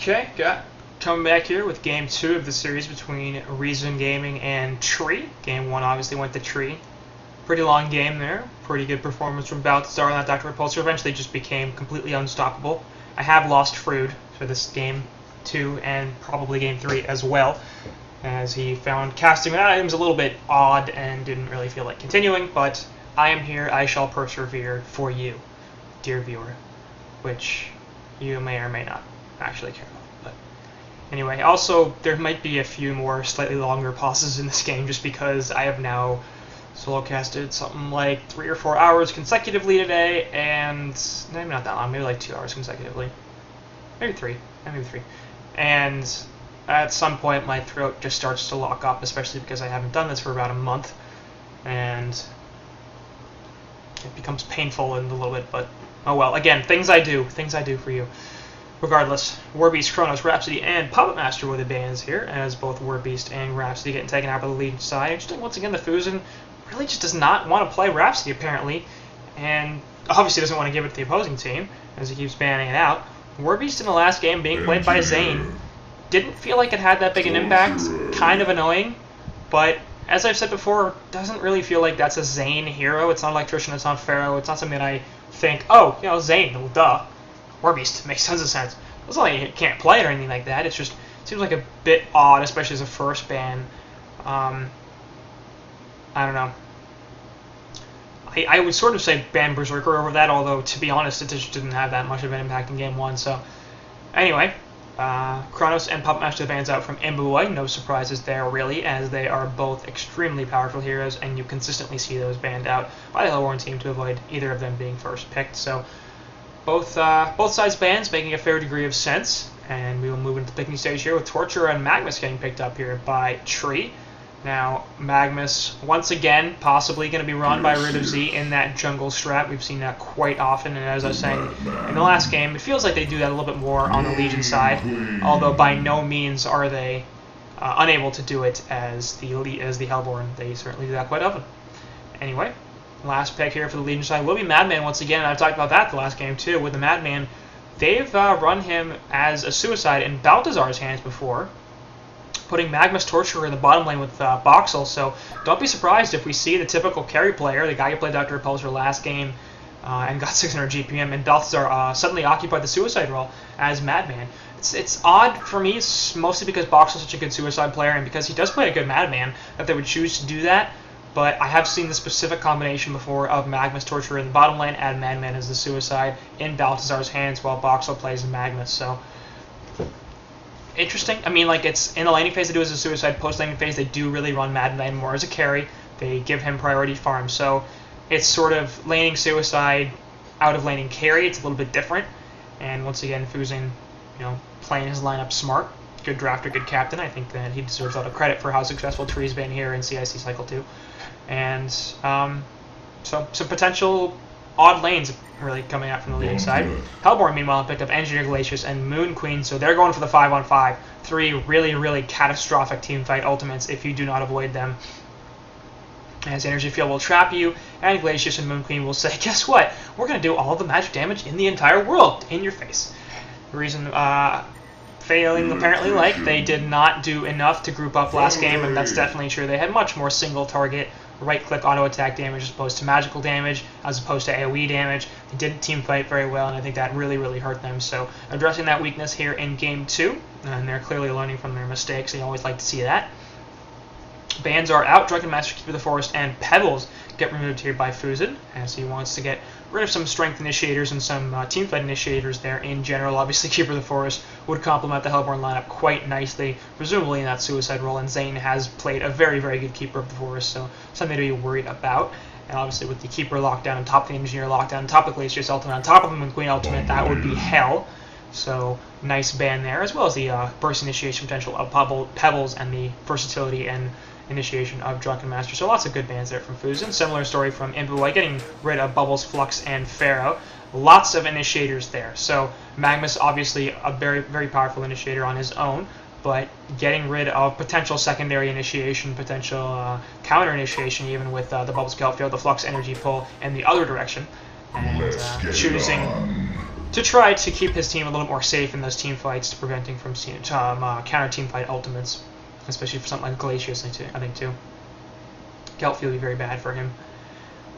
Okay, coming back here with Game 2 of the series between Reason Gaming and Tree. Game 1 obviously went to Tree. Pretty long game there. Pretty good performance from Balthazar and that Dr. Repulsor. Eventually just became completely unstoppable. I have lost Frood for this Game 2 and probably Game 3 as well, as he found casting without items a little bit odd and didn't really feel like continuing, but I am here, I shall persevere for you, dear viewer, which you may or may not actually care about. But anyway, also there might be a few more slightly longer pauses in this game just because I have now solo casted something like 3 or 4 hours consecutively today, and maybe not that long, maybe like 2 hours consecutively, maybe 3, and at some point my throat just starts to lock up, especially because I haven't done this for about a month, and it becomes painful in a little bit, but oh well. Again, things I do for you. Regardless, Warbeast, Chronos, Rhapsody, and Puppet Master were the bans here, as both Warbeast and Rhapsody getting taken out by the Legion side. Interesting, once again, the Fusion really just does not want to play Rhapsody, apparently, and obviously doesn't want to give it to the opposing team, as he keeps banning it out. Warbeast in the last game being played by Zane didn't feel like it had that big an impact, kind of annoying, but as I've said before, doesn't really feel like that's a Zane hero. It's not Electrician, it's not Pharaoh, it's not something that I think, oh, you know, Zane, well, duh. Warbeast makes tons of sense. It doesn't like you can't play it or anything like that. It's just it seems like a bit odd, especially as a first ban. I don't know. I would sort of say ban Berserker over that, although to be honest, it just didn't have that much of an impact in Game 1. So anyway, Chronos and Puppet Master bans out from Imbuway. No surprises there really, as they are both extremely powerful heroes, and you consistently see those banned out by the Hellborn team to avoid either of them being first picked. So both sides bans making a fair degree of sense, and we will move into the picking stage here with Torturer and Magmus getting picked up here by Tree. Now, Magmus, once again, possibly going to be run by Rid of Z in that jungle strat. We've seen that quite often, and as I was saying in the last game, it feels like they do that a little bit more on the Legion side, although by no means are they unable to do it as the Hellborn. They certainly do that quite often. Anyway, last pick here for the Legion side will be Madman once again, and I've talked about that the last game too. With the Madman, they've run him as a suicide in Balthazar's hands before, putting Magmus Torturer in the bottom lane with Boxel, so don't be surprised if we see the typical carry player, the guy who played Dr. Repulsor last game and got 600 GPM, and Balthazar suddenly occupied the suicide role as Madman. It's odd for me, mostly because Boxel's such a good suicide player, and because he does play a good Madman, that they would choose to do that. But I have seen the specific combination before of Magmus Torturer in the bottom lane and Madman as the suicide in Balthazar's hands while Boxel plays Magmus. So interesting. I mean, like, it's in the laning phase they do as a suicide, post laning phase they do really run Madman more as a carry. They give him priority farm. So it's sort of laning suicide, out of laning carry. It's a little bit different. And once again, Fusion, playing his lineup smart. Good drafter, good captain. I think that he deserves a lot of credit for how successful Tree's been here in CiC Cycle 2. And so some potential odd lanes really coming out from the leading side. Hellborn, meanwhile, picked up Engineer Glacius and Moon Queen, so they're going for the 5-on-5. 3 really, really catastrophic teamfight ultimates if you do not avoid them. As Energy Field will trap you, and Glacius and Moon Queen will say, guess what? We're going to do all the magic damage in the entire world in your face. The reason failing, apparently, like, they did not do enough to group up last game, and that's definitely true. They had much more single target right-click auto-attack damage as opposed to magical damage, as opposed to AoE damage. They didn't team fight very well, and I think that really, really hurt them. So addressing that weakness here in Game 2, and they're clearly learning from their mistakes, and you always like to see that. Bans are out. Drunken Master, Keeper of the Forest, and Pebbles get removed here by Fusion, as he wants to get rid of some strength initiators and some teamfight initiators there in general. Obviously, Keeper of the Forest would complement the Hellborn lineup quite nicely, presumably in that suicide role, and Zane has played a very, very good Keeper of the Forest, so something to be worried about. And obviously with the Keeper lockdown on top of the Engineer lockdown on top of Glacius ultimate on top of the Moon Queen ultimate, that would be hell. So nice ban there, as well as the burst initiation potential of Pebbles and the versatility and initiation of Drunken Master. So lots of good bans there from Fusion. Similar story from Imbuway, getting rid of Bubbles, Flux, and Pharaoh. Lots of initiators there. So Magmus, obviously a very, very powerful initiator on his own, but getting rid of potential secondary initiation, potential counter initiation, even with the Bubbles Kelp Field, the Flux Energy pull in the other direction, and choosing to try to keep his team a little more safe in those team fights, to preventing from counter team fight ultimates, especially for something like Glacius, I think too. Geltfield would be very bad for him.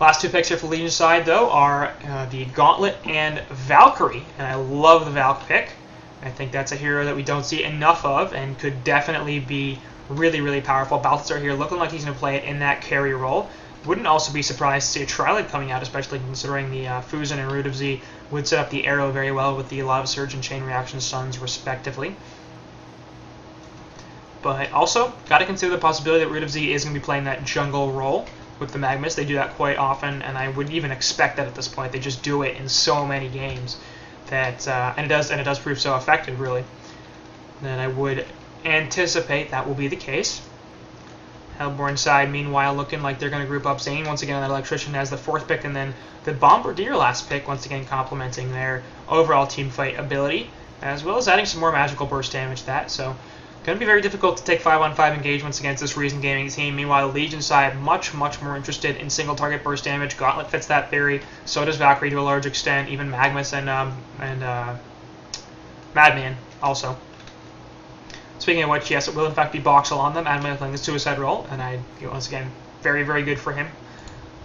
Last two picks here for the Legion side, though, are the Gauntlet and Valkyrie, and I love the Valk pick. I think that's a hero that we don't see enough of and could definitely be really, really powerful. Balthazar here looking like he's going to play it in that carry role. Wouldn't also be surprised to see a Trilite coming out, especially considering the Fusen and Root of Z would set up the arrow very well with the Lava Surge and Chain Reaction Suns, respectively. But also, got to consider the possibility that Root of Z is going to be playing that jungle role with the Magmas. They do that quite often, and I wouldn't even expect that at this point. They just do it in so many games that, and it does prove so effective, really, that I would anticipate that will be the case. Hellborn side, meanwhile, looking like they're going to group up Zane once again. That Electrician has the 4th pick, and then the Bombardier last pick, once again complementing their overall team fight ability, as well as adding some more magical burst damage to that. So, going to be very difficult to take 5-on-5 engagements against this Reason Gaming team. Meanwhile, the Legion side, much more interested in single target burst damage. Gauntlet fits that theory. So does Valkyrie to a large extent. Even Magmas and Madman also. Speaking of which, yes, it will in fact be Boxel on them. Madman playing the suicide role, and once again, very, very good for him.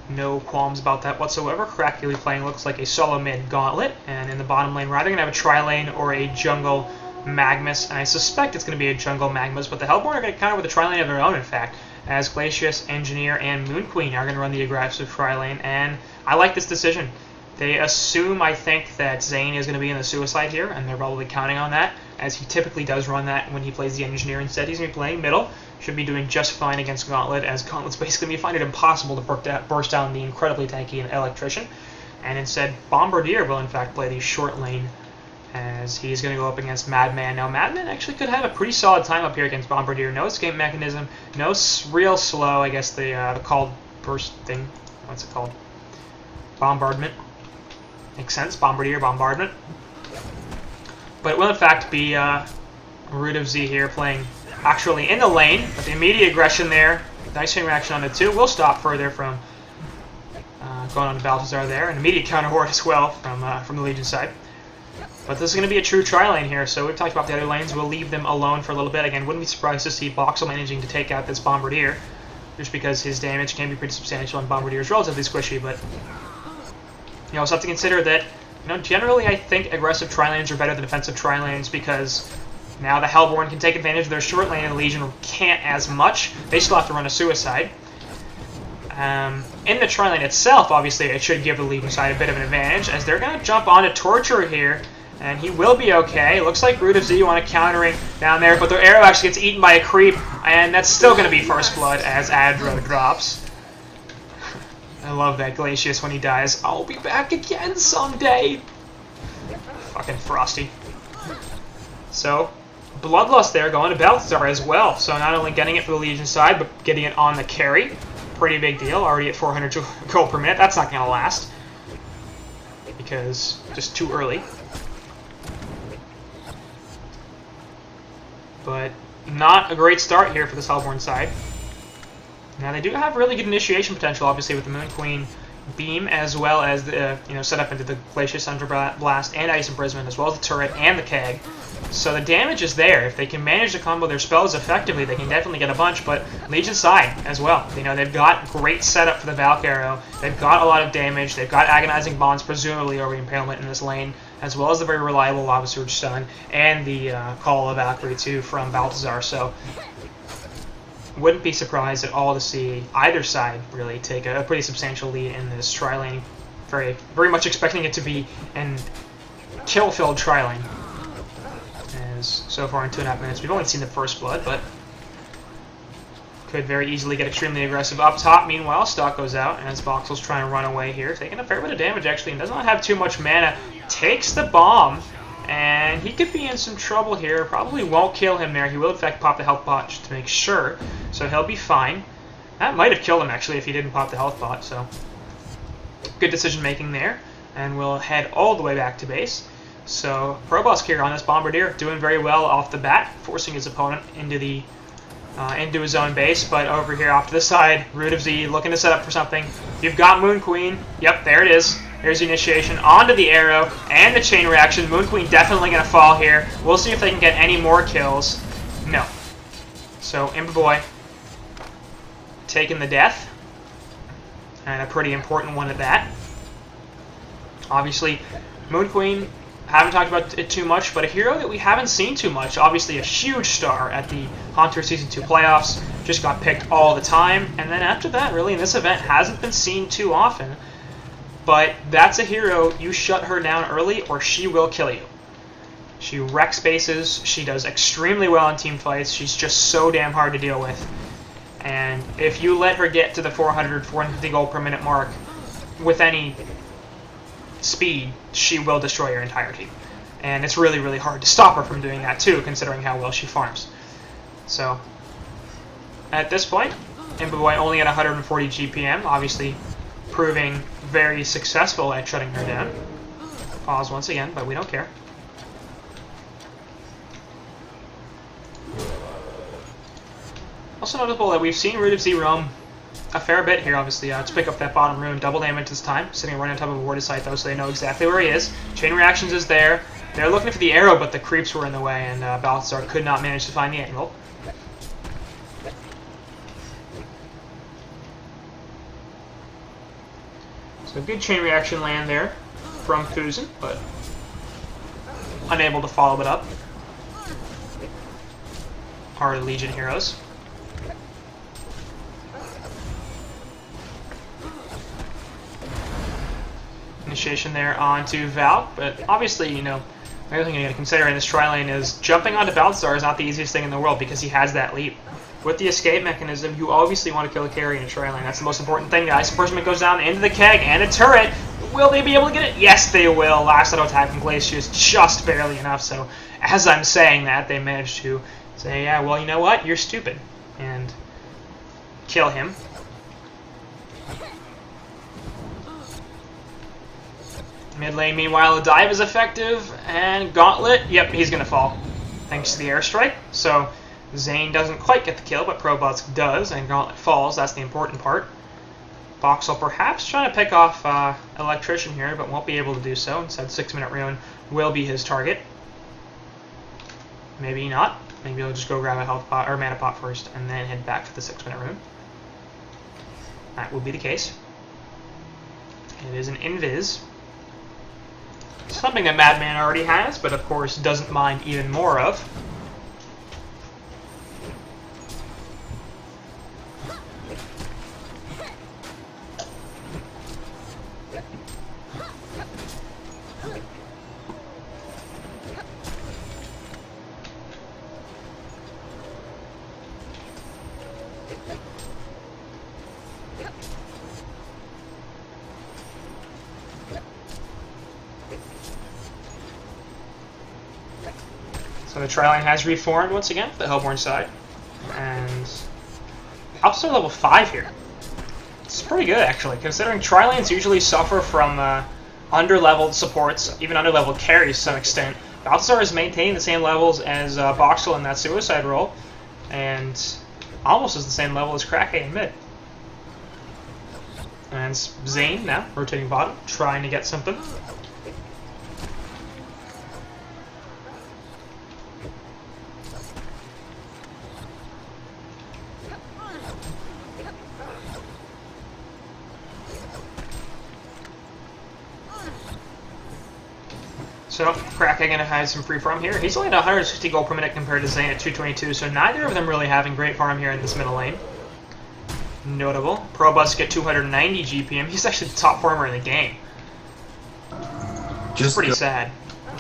No qualms about that whatsoever. Crackily playing looks like a solo mid Gauntlet, and in the bottom lane, we're either going to have a tri-lane or a jungle Magmas, and I suspect it's going to be a jungle Magmas, but the Hellborn are going to counter with a tri-lane of their own, in fact, as Glacius, Engineer, and Moon Queen are going to run the aggressive tri-lane, and I like this decision. They assume, I think, that Zane is going to be in the suicide here, and they're probably counting on that, as he typically does run that when he plays the Engineer instead. He's going to be playing middle, should be doing just fine against Gauntlet, as Gauntlet's basically going to find it impossible to burst down the incredibly tanky Electrician, and instead Bombardier will in fact play the short lane, as he's going to go up against Madman. Now, Madman actually could have a pretty solid time up here against Bombardier. No escape mechanism, no real slow, I guess the called burst thing, what's it called? Bombardment. Makes sense, Bombardier, Bombardment. But it will in fact be Root of Z here playing actually in the lane, with the immediate aggression there. Nice chain reaction on it too. Will stop further from going on to Balthazar there. An immediate counter horde as well from the Legion side. But this is going to be a true tri-lane here, so we've talked about the other lanes. We'll leave them alone for a little bit. Again, wouldn't be surprised to see Boxel managing to take out this Bombardier, just because his damage can be pretty substantial and Bombardier is relatively squishy. But you also have to consider that, generally I think aggressive tri-lanes are better than defensive tri-lanes, because now the Hellborn can take advantage of their short lane and the Legion can't as much. They still have to run a suicide. In the tri-lane itself, obviously, it should give the Legion side a bit of an advantage, as they're going to jump onto Torturer here, and he will be okay. Looks like Root of Z want to countering down there, but their arrow actually gets eaten by a creep, and that's still going to be first blood as Adro drops. I love that Glacius when he dies. I'll be back again someday. Fucking Frosty. So, Bloodlust there going to Balthazar as well. So not only getting it for the Legion side, but getting it on the carry. Pretty big deal. Already at 400 gold per minute. That's not going to last, because just too early. But not a great start here for this Hellborn side. Now they do have really good initiation potential, obviously, with the Moon Queen beam, as well as the set up into the Glacius Thunder Blast and Ice Imprisonment, as well as the turret and the keg. So the damage is there. If they can manage to combo their spells effectively, they can definitely get a bunch. But Legion side as well. They've got great setup for the Valk Arrow. They've got a lot of damage. They've got Agonizing Bonds, presumably over Impalement in this lane, as well as the very reliable Lava Surge stun and the Call of Valkyrie too from Balthazar. So wouldn't be surprised at all to see either side really take a pretty substantial lead in this tri-lane. Very, very much expecting it to be an kill-filled tri-lane. As so far in 2.5 minutes, we've only seen the first blood, but could very easily get extremely aggressive up top. Meanwhile, stock goes out, and as Boxel's trying to run away here, taking a fair bit of damage actually, and does not have too much mana. Takes the bomb, and he could be in some trouble here. Probably won't kill him there. He will in fact pop the health pot just to make sure, so he'll be fine. That might have killed him actually if he didn't pop the health pot, so good decision making there. And we'll head all the way back to base. So Probosk here on this Bombardier doing very well off the bat, forcing his opponent into the into his own base. But over here off to the side, Root of Z looking to set up for something. You've got Moon Queen. Yep, there it is. There's the initiation onto the arrow and the chain reaction. Moon Queen definitely going to fall here. We'll see if they can get any more kills. No. So Impa Boy taking the death. And a pretty important one at that. Obviously, Moon Queen, haven't talked about it too much, but a hero that we haven't seen too much. Obviously a huge star at the Haunter Season 2 playoffs. Just got picked all the time. And then after that, really, in this event, hasn't been seen too often. But that's a hero, you shut her down early or she will kill you. She wrecks bases. She does extremely well in team fights. She's just so damn hard to deal with. And if you let her get to the 400, 450 gold per minute mark with any speed, she will destroy your entire team. And it's really, really hard to stop her from doing that too, considering how well she farms. So, at this point, Impa Boy only at 140 GPM, obviously proving very successful at shutting her down. Pause once again, but we don't care. Also notable that we've seen Root of Z roam a fair bit here, obviously, to pick up that bottom rune. Double damage this time, sitting right on top of a warded site, though, so they know exactly where he is. Chain Reactions is there. They're looking for the arrow, but the creeps were in the way, and Balthazar could not manage to find the angle. So good Chain Reaction land there from Fusen, but unable to follow it up. Our Legion heroes. Initiation there onto Val, but obviously, you know, another thing you got to consider in this tri-lane is jumping onto Balthazar is not the easiest thing in the world because he has that leap. With the escape mechanism, you obviously want to kill a carry in a tri-lane. That's the most important thing, guys. Enforcement goes down into the keg and a turret. Will they be able to get it? Yes, they will. Last auto attack from Glacier is just barely enough, so as I'm saying that, they managed to say, yeah, well, you know what? You're stupid. And kill him. Mid lane, meanwhile, the dive is effective, and Gauntlet, yep, he's going to fall, thanks to the airstrike. So, Zane doesn't quite get the kill, but Probosk does, and Gauntlet falls. That's the important part. Voxel perhaps trying to pick off Electrician here, but won't be able to do so. Instead, 6-minute rune will be his target. Maybe not. Maybe he'll just go grab a health pot, or mana pot first, and then head back for the 6-minute rune. That will be the case. It is an Invis. Something that Madman already has, but of course doesn't mind even more of. So the tri-lane has reformed once again for the Hellborn side. And Balthazar level 5 here. It's pretty good, actually, considering tri-lanes usually suffer from under-leveled supports, even under-leveled carries to some extent. Balthazar is maintaining the same levels as Voxel in that suicide role, and almost as the same level as Krake in mid. And Zane now, rotating bottom, trying to get something. So, Krake gonna have some free farm here. He's only at 160 gold per minute compared to Zane at 222, so neither of them really having great farm here in this middle lane. Notable. Probosk at 290 GPM. He's actually the top farmer in the game. Just pretty sad.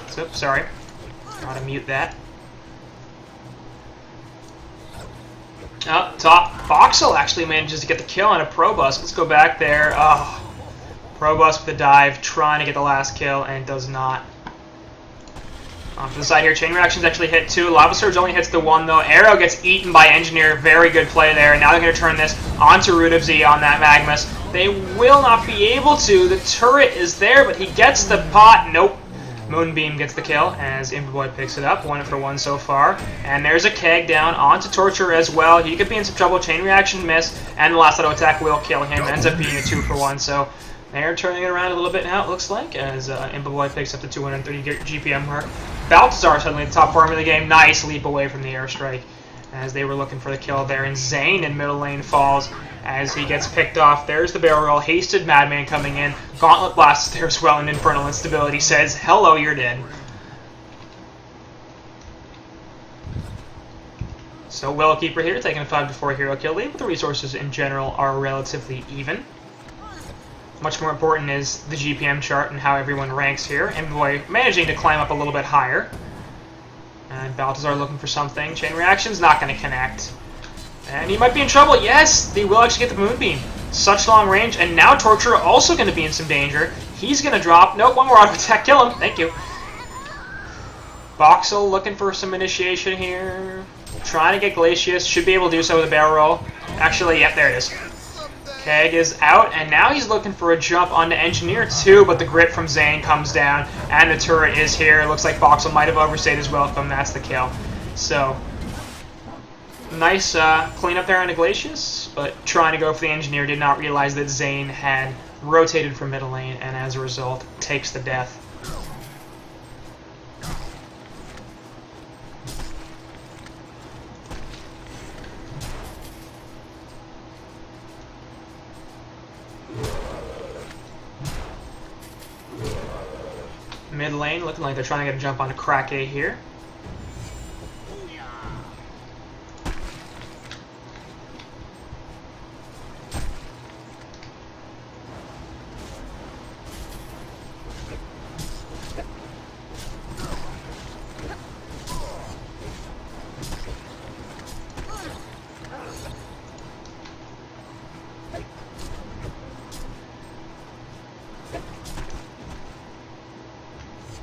So, sorry. Gotta mute that. Oh, top. Voxel actually manages to get the kill on a Probosk. Let's go back there. Oh, Probosk with the dive, trying to get the last kill, and does not. Off to the side here, Chain Reactions actually hit 2. Lava Surge only hits the 1, though. Arrow gets eaten by Engineer. Very good play there. Now they're going to turn this onto Root of Z on that Magmus. They will not be able to. The turret is there, but he gets the pot. Nope. Moonbeam gets the kill as Impa Boy picks it up. 1 for 1 so far. And there's a keg down onto Torture as well. He could be in some trouble. Chain Reaction miss, and the last auto attack will kill him. Ends up being a 2 for 1. So They're turning it around a little bit now, it looks like, as Imboboy picks up the 230 GPM mark. Balthazar suddenly the top farm of the game. Nice leap away from the airstrike as they were looking for the kill there. And Zane in middle lane falls as he gets picked off. There's the barrel roll. Hasted Madman coming in. Gauntlet blasts there as well, and Infernal Instability says, hello, you're dead. So Willowkeeper here, taking a 5-4 hero kill lead, but the resources in general are relatively even. Much more important is the GPM chart and how everyone ranks here. Imboboy managing to climb up a little bit higher. And Balthazar looking for something. Chain Reaction's not going to connect. And he might be in trouble. Yes, they will actually get the Moonbeam. Such long range. And now Torturer also going to be in some danger. He's going to drop. Nope, one more auto attack. Kill him. Thank you. Voxel looking for some initiation here. Trying to get Glacius. Should be able to do so with a barrel roll. Actually, yep, there it is. Keg is out, and now he's looking for a jump onto Engineer too, but the grip from Zane comes down, and the turret is here. It looks like Voxel might have overstayed his welcome. That's the kill. So, nice cleanup there on the Glacius, but trying to go for the Engineer, did not realize that Zane had rotated from middle lane, and as a result, takes the death. Mid lane, looking like they're trying to get a jump onto Krake here.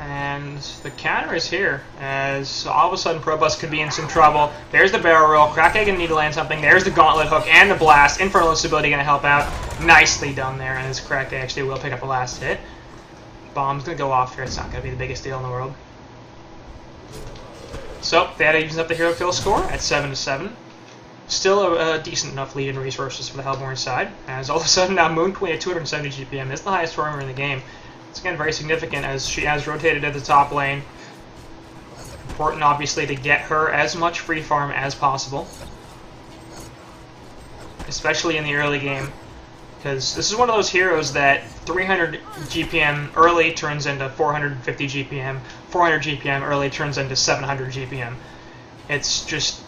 And the counter is here, as all of a sudden Probus could be in some trouble. There's the barrel roll. Krake gonna need to land something. There's the gauntlet hook and the blast. Infernal Instability gonna help out. Nicely done there, and as Krake actually will pick up a last hit. Bomb's gonna go off here. It's not gonna be the biggest deal in the world. So that evens up the hero kill score at 7-7. Still a decent enough lead in resources for the Hellborn side, as all of a sudden now Moon Queen at 270 GPM is the highest farmer in the game. It's again very significant as she has rotated at the top lane. Important obviously to get her as much free farm as possible, especially in the early game, because this is one of those heroes that 300 GPM early turns into 450 GPM, 400 GPM early turns into 700 GPM. It's just,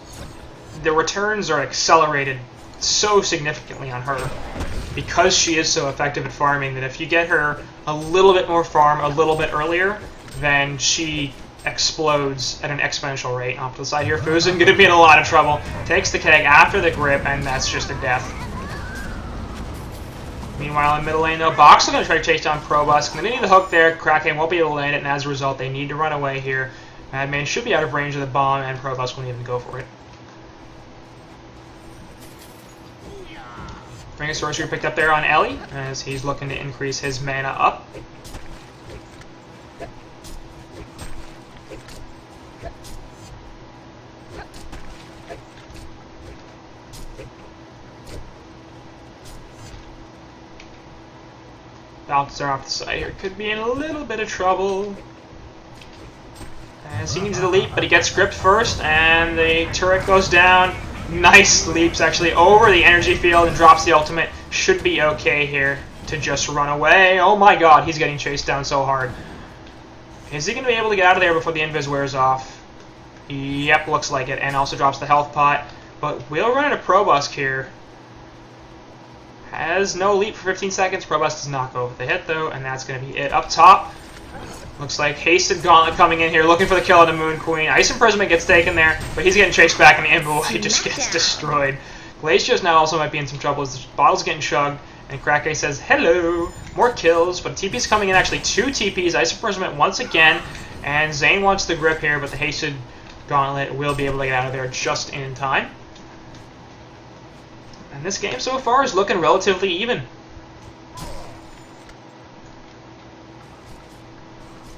the returns are accelerated so significantly on her because she is so effective at farming that if you get her a little bit more farm a little bit earlier, then she explodes at an exponential rate. Off to the side here, Fuzen going to be in a lot of trouble. Takes the keg after the grip, and that's just a death. Meanwhile, in middle lane, though, Box are going to try to chase down Probus. Going to need the hook there. Kraken won't be able to land it, and as a result, they need to run away here. Madman should be out of range of the bomb, and Probus won't even go for it. Ring of Sorcery picked up there on Ellie, as he's looking to increase his mana up. Balthazar off the side here could be in a little bit of trouble, as he needs the leap, but he gets gripped first, and the turret goes down. Nice leaps actually over the energy field and drops the ultimate. Should be okay here to just run away. Oh my god, he's getting chased down so hard. Is he going to be able to get out of there before the invis wears off? Yep, looks like it. And also drops the health pot. But we'll run into Probusk here. Has no leap for 15 seconds. Probusk does not go with the hit though, and that's going to be it. Up top, looks like Hasted Gauntlet coming in here, looking for the kill on the Moon Queen. Ice Imprisonment gets taken there, but he's getting chased back, and the Imboboy just gets destroyed. Glacius now also might be in some trouble as the bottle's getting chugged, and Krake says, hello, more kills, but TP's coming in, actually 2 TPs, Ice Imprisonment once again, and Zane wants the grip here, but the Hasted Gauntlet will be able to get out of there just in time. And this game so far is looking relatively even.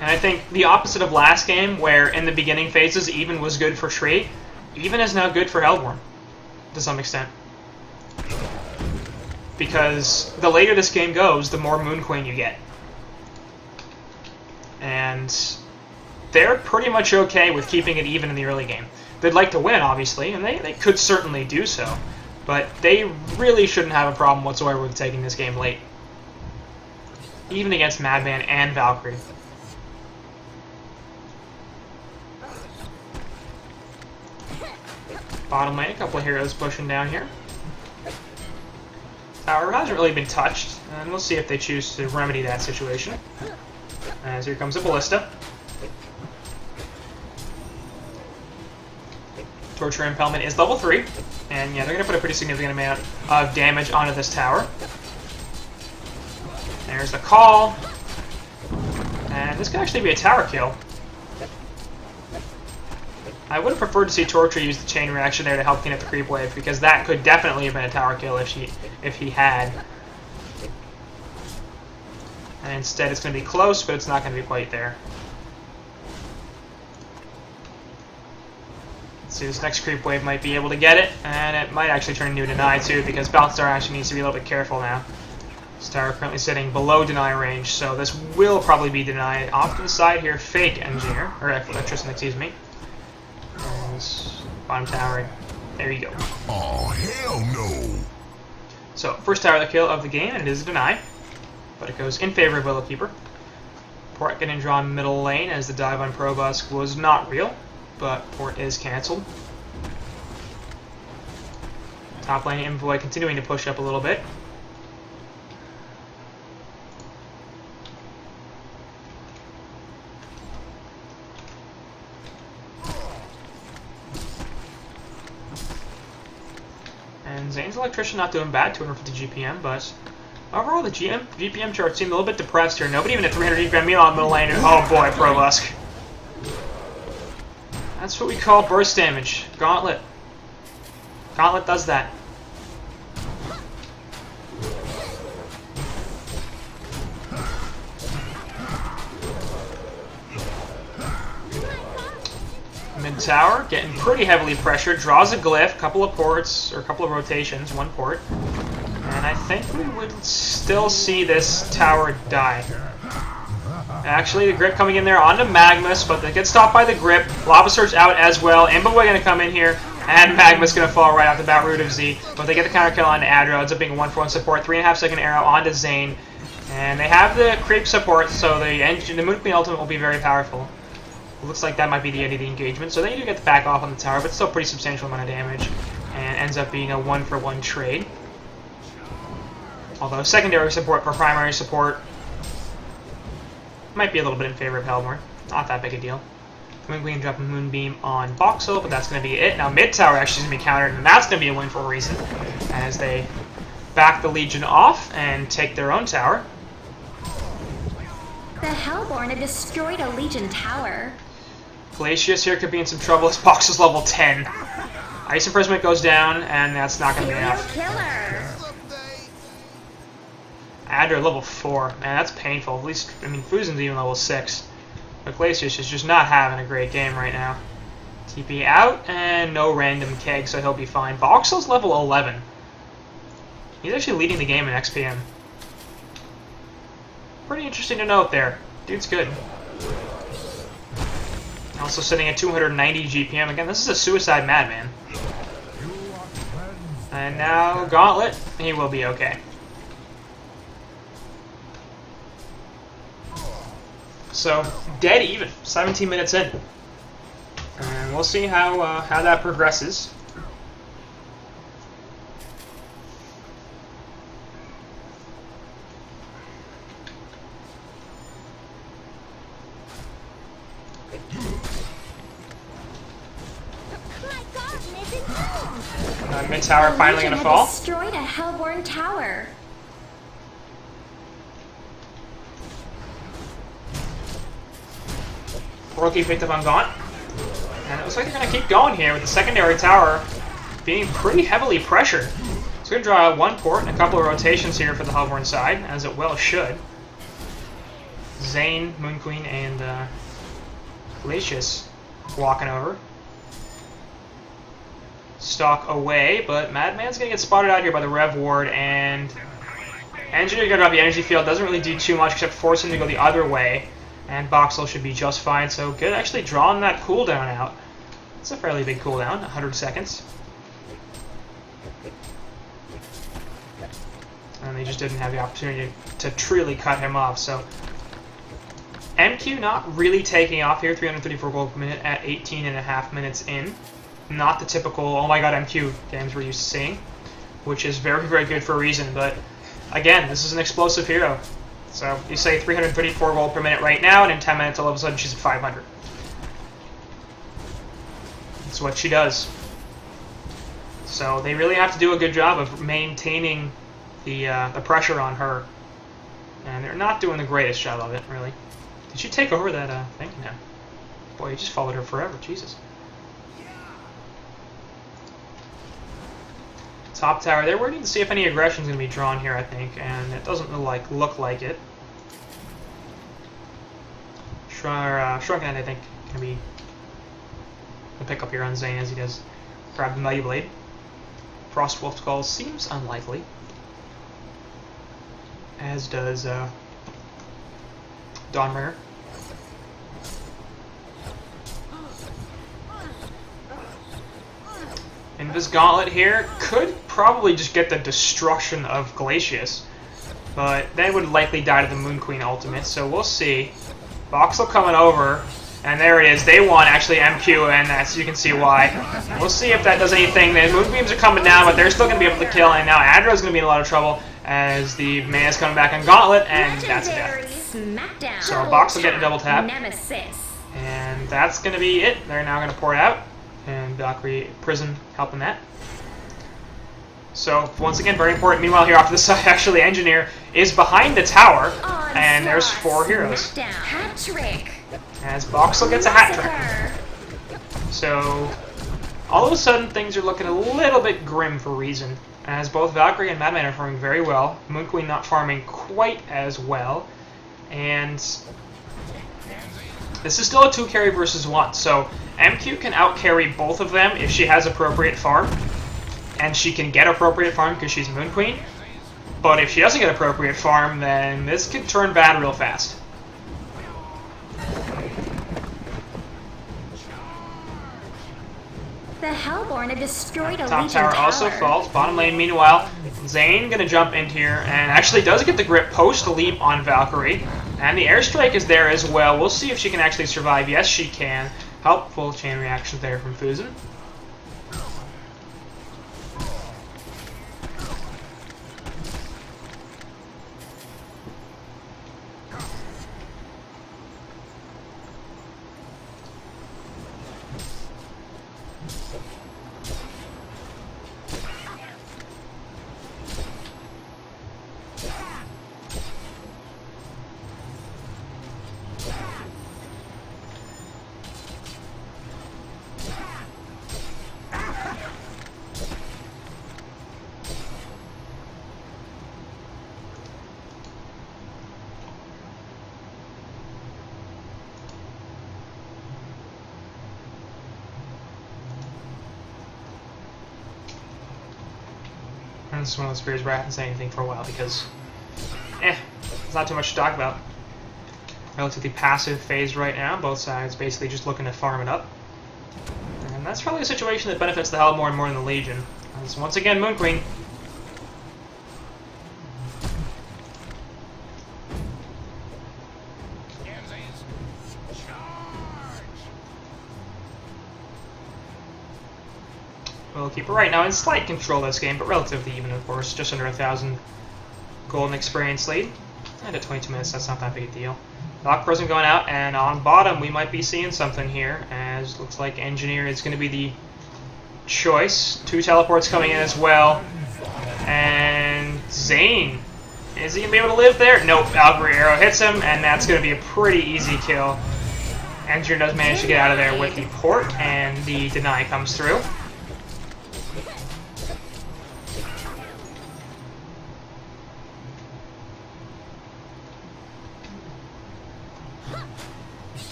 And I think the opposite of last game, where in the beginning phases even was good for Tree, even is now good for Hellborn, to some extent. because the later this game goes, the more Moon Queen you get. And they're pretty much okay with keeping it even in the early game. They'd like to win, obviously, and they could certainly do so, but they really shouldn't have a problem whatsoever with taking this game late. Even against Madman and Valkyrie. Bottom lane, a couple of heroes pushing down here. Tower hasn't really been touched, and we'll see if they choose to remedy that situation. As here comes a Ballista. Torture Impalement is level 3, and yeah, they're going to put a pretty significant amount of damage onto this tower. There's the call, and this could actually be a tower kill. I would have preferred to see Torture use the chain reaction there to help clean up the creep wave, because that could definitely have been a tower kill if he had. And instead it's going to be close, but it's not going to be quite there. Let's see, this next creep wave might be able to get it, and it might actually turn into a deny too, because Balthazar actually needs to be a little bit careful now. This tower currently sitting below deny range, so this will probably be denied. Off to the side here, Fake Engineer, or Electrician, excuse me. Bottom tower. There you go. Oh, hell no! So, first tower kill of the game, and it is a deny. But it goes in favor of willowkeeper. Port getting drawn middle lane as the dive on Probusk was not real, but port is cancelled. Top lane Envoy continuing to push up a little bit. And Zane's Electrician not doing bad, 250 GPM, but overall the GPM chart seemed a little bit depressed here. Nobody even at 300 GPM, meanwhile middle lane. Oh boy, Probusk. That's what we call burst damage. Gauntlet. Gauntlet does that. Mid tower, getting pretty heavily pressured, draws a glyph, couple of ports, or a couple of rotations, one port. And I think we would still see this tower die. Actually, the grip coming in there onto Magmus, but they get stopped by the grip. Lava Surge out as well. Imboboy going to come in here, and Magmus going to fall right off the bat, Root of Z. But they get the counter kill onto Adro. Ends up being a 1-for-1 support, 3.5-second arrow onto Zane. And they have the creep support, so the Moon Queen ultimate will be very powerful. It looks like that might be the end of the engagement, so they do get the back off on the tower, but still a pretty substantial amount of damage, and ends up being a 1-for-1 trade. Although secondary support for primary support might be a little bit in favor of Hellborn. Not that big a deal. Moon Queen drop a Moonbeam on Voxel, but that's going to be it. Now mid tower actually is going to be countered, and that's going to be a win for a reason, as they back the Legion off and take their own tower. The Hellborn have destroyed a Legion tower. Glacius here could be in some trouble. His box is level 10. Ice Imprisonment goes down, and that's not going to be enough. Killer. Adder level 4. Man, that's painful. At least, I mean, Fusion's even level 6. But Glacius is just not having a great game right now. TP out, and no random keg, so he'll be fine. Voxel's level 11. He's actually leading the game in XPM. Pretty interesting to note there. Dude's good. Also sitting at 290 GPM. Again, this is a suicide madman. And now Gauntlet. He will be okay. So, dead even. 17 minutes in. And we'll see how that progresses. Mid tower finally gonna fall. Destroyed a Hellborn tower. Rookie picked up on Gaunt. And it looks like they're gonna keep going here with the secondary tower being pretty heavily pressured. It's gonna draw one port and a couple of rotations here for the Hellborn side, as it well should. Zane, Moon Queen, and Glacius walking over. stalk away, but Madman's going to get spotted out here by the Rev Ward, and Engineer got out the energy field. Doesn't really do too much except force him to go the other way, and Boxel should be just fine. So good actually drawing that cooldown out. It's a fairly big cooldown, 100 seconds. And they just didn't have the opportunity to truly cut him off, so MQ not really taking off here, 334 gold per minute at 18.5 minutes in. Not the typical, oh my god, MQ games we're used to seeing, which is very, very good for a reason, but again, this is an explosive hero. So you say 334 gold per minute right now, and in 10 minutes all of a sudden she's at 500. That's what she does. So they really have to do a good job of maintaining the pressure on her. And they're not doing the greatest job of it, really. Did she take over that thing? No. Boy, you just followed her forever. Jesus. Top tower. They're waiting to see if any aggression is going to be drawn here, I think, and it doesn't look like it. Shrunken, I think, can be the pickup here on Zane as he does grab the Mighty Blade. Frostwolf's Call seems unlikely, as does Dawnbringer. Invis Gauntlet here could probably just get the destruction of Glacius, but then would likely die to the Moon Queen ultimate, so we'll see. Voxel coming over, and there it is. They want actually MQ, and that's, you can see why. We'll see if that does anything. The Moonbeams are coming down, but they're still going to be able to kill, and now Adro's going to be in a lot of trouble as the Mana's coming back on Gauntlet, and that's a death. Smackdown. So Voxel getting a double tap. Nemesis. And that's going to be it. They're now going to pour it out. And Valkyrie Prison helping that. So, once again, very important. Meanwhile, here off to the side, actually, Engineer is behind the tower. And there's 4 heroes. Hat trick. As Voxel gets a hat trick. So, all of a sudden, things are looking a little bit grim for Reason. As both Valkyrie and Madman are farming very well. Moon Queen not farming quite as well. And this is still a 2 carry versus 1. So, MQ can out-carry both of them if she has appropriate farm. And she can get appropriate farm because she's Moon Queen. But if she doesn't get appropriate farm, then this could turn bad real fast. The Hellborn have destroyed a Top Legion tower tower. also falls. Bottom lane, meanwhile, Zane going to jump in here and actually does get the grip post-leap on Valkyrie. And the airstrike is there as well. We'll see if she can actually survive. Yes, she can. Helpful chain reaction there from Fusen. And this is one of those periods where I haven't said anything for a while because, there's not too much to talk about. Relatively passive phase right now, both sides basically just looking to farm it up. And that's probably a situation that benefits the Hellborn more than the Legion. As once again, Moon Queen. Willowkeeper right now in slight control of this game, but relatively even, of course. Just under 1,000 golden experience lead. And at 22 minutes, that's not that big a deal. Lock Prison going out, and on bottom, we might be seeing something here, as looks like Engineer is going to be the choice. 2 teleports coming in as well. And Zane, is he going to be able to live there? Nope, Valkyrie arrow hits him, and that's going to be a pretty easy kill. Engineer does manage to get out of there with the port, and the deny comes through.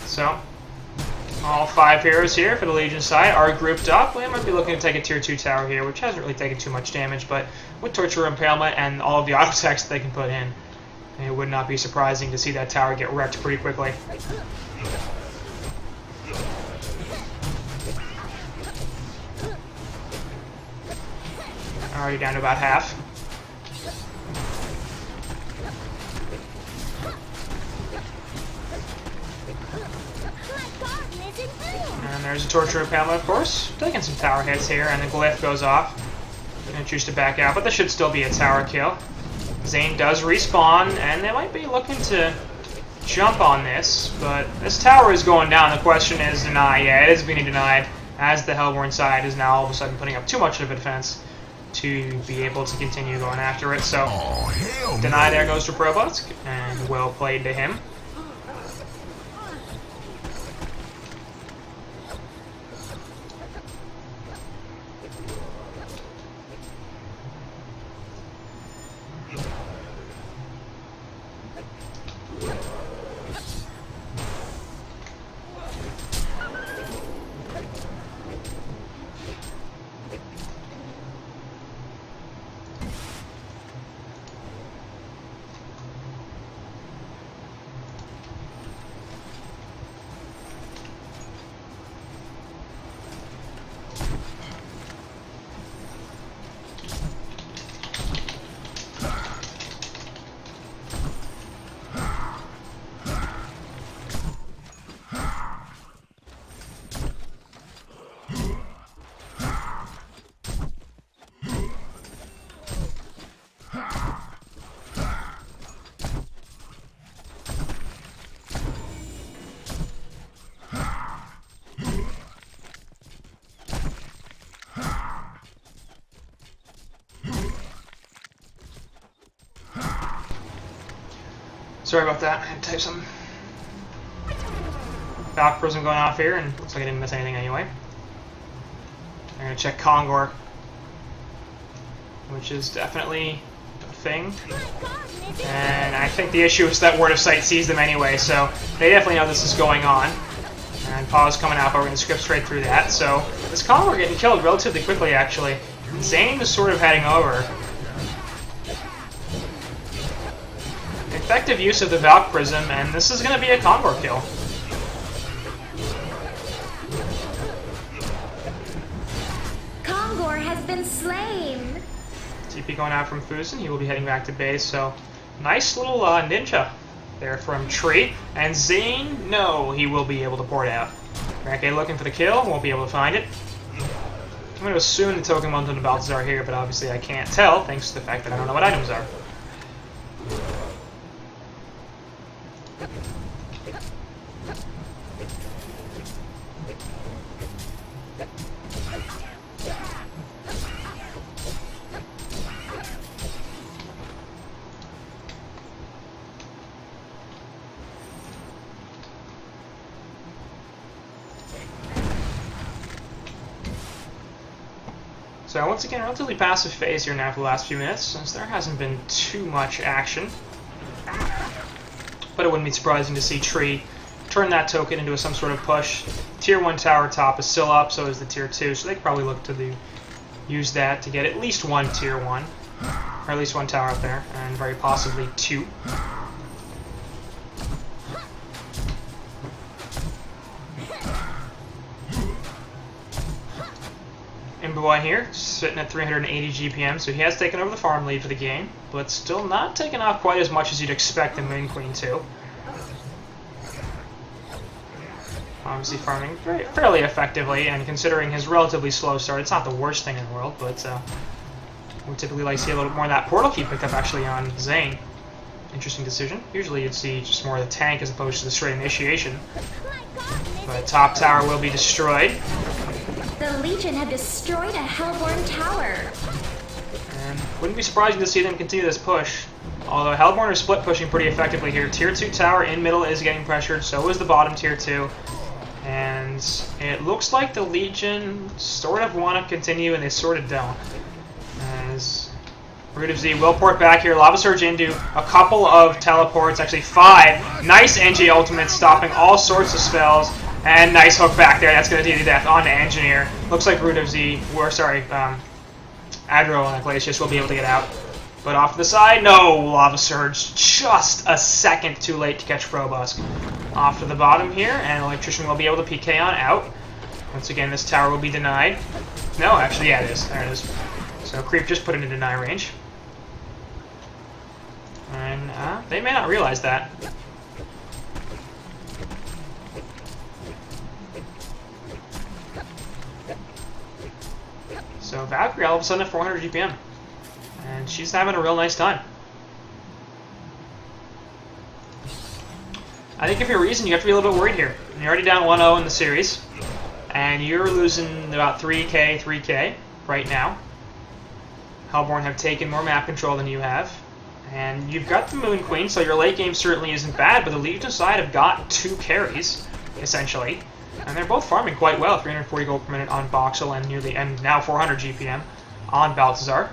So, all 5 5 heroes here for the Legion side are grouped up. We might be looking to take a tier 2 tower here, which hasn't really taken too much damage, but with Torture Impalement and all of the auto attacks that they can put in, it would not be surprising to see that tower get wrecked pretty quickly. Already down to about half. And there's a Torture Impalement, of course. Taking some tower hits here, and the Glyph goes off. Gonna choose to back out, but this should still be a tower kill. Zane does respawn, and they might be looking to jump on this, but this tower is going down. The question is deny. Yeah, it is being denied, as the Hellborn side is now all of a sudden putting up too much of a defense to be able to continue going after it. So, deny there goes to Probotsk, and well played to him. Sorry about that, I had to type something. Valk Prism going off here, and looks like I didn't miss anything anyway. I'm gonna check Kongor, which is definitely a thing. And I think the issue is that Word of Sight sees them anyway, so they definitely know this is going on. And Paw's coming out, but we're gonna skip straight through that. So this Kongor getting killed relatively quickly, actually. Zane is sort of heading over. Effective use of the Valk Prism, and this is going to be a Kongor kill. Kongor has been slain. TP going out from Fusen. He will be heading back to base, so nice little ninja there from Tree. And Zane, no, he will be able to port out. Okay, looking for the kill, won't be able to find it. I'm going to assume the token ones on the belts are here, but obviously I can't tell, thanks to the fact that I don't know what items are. So once again, relatively passive phase here now for the last few minutes, since there hasn't been too much action. But it wouldn't be surprising to see Tree turn that token into some sort of push. Tier 1 tower top is still up, so is the Tier 2, so they could probably look to use that to get at least one Tier 1, or at least one tower up there, and very possibly 2. Imbuai here, sitting at 380 GPM, so he has taken over the farm lead for the game, but still not taking off quite as much as you'd expect the Moon Queen to. Obviously farming fairly effectively, and considering his relatively slow start, it's not the worst thing in the world, but we typically like to see a little bit more of that portal key picked up actually on Zane. Interesting decision. Usually you'd see just more of the tank as opposed to the straight initiation. But top tower will be destroyed. The Legion have destroyed a Hellborn tower. And wouldn't be surprising to see them continue this push. Although Hellborn are split pushing pretty effectively here. Tier 2 tower in middle is getting pressured, so is the bottom Tier 2. And it looks like the Legion sort of want to continue, and they sort of don't. As Root of Z will port back here. Lava Surge into a couple of teleports, actually 5. Nice NG ultimates stopping all sorts of spells. And nice hook back there. That's going to do the death on to Engineer. Looks like Root of Z, or sorry, Adro and Glacius will be able to get out. But off to the side, no! Lava Surge. Just a second too late to catch Frobusk. Off to the bottom here, and Electrician will be able to PK on out. Once again, this tower will be denied. No, actually, yeah, it is. There it is. So Creep just put it in deny range. And they may not realize that. So Valkyrie all of a sudden at 400 GPM. And she's having a real nice time. I think if you're Reason, you have to be a little bit worried here. You're already down 1-0 in the series. And you're losing about 3k right now. Hellborn have taken more map control than you have. And you've got the Moon Queen, so your late game certainly isn't bad, but the Legion side have got 2 carries, essentially. And they're both farming quite well, 340 gold per minute on Boxel and now 400 GPM on Balthazar.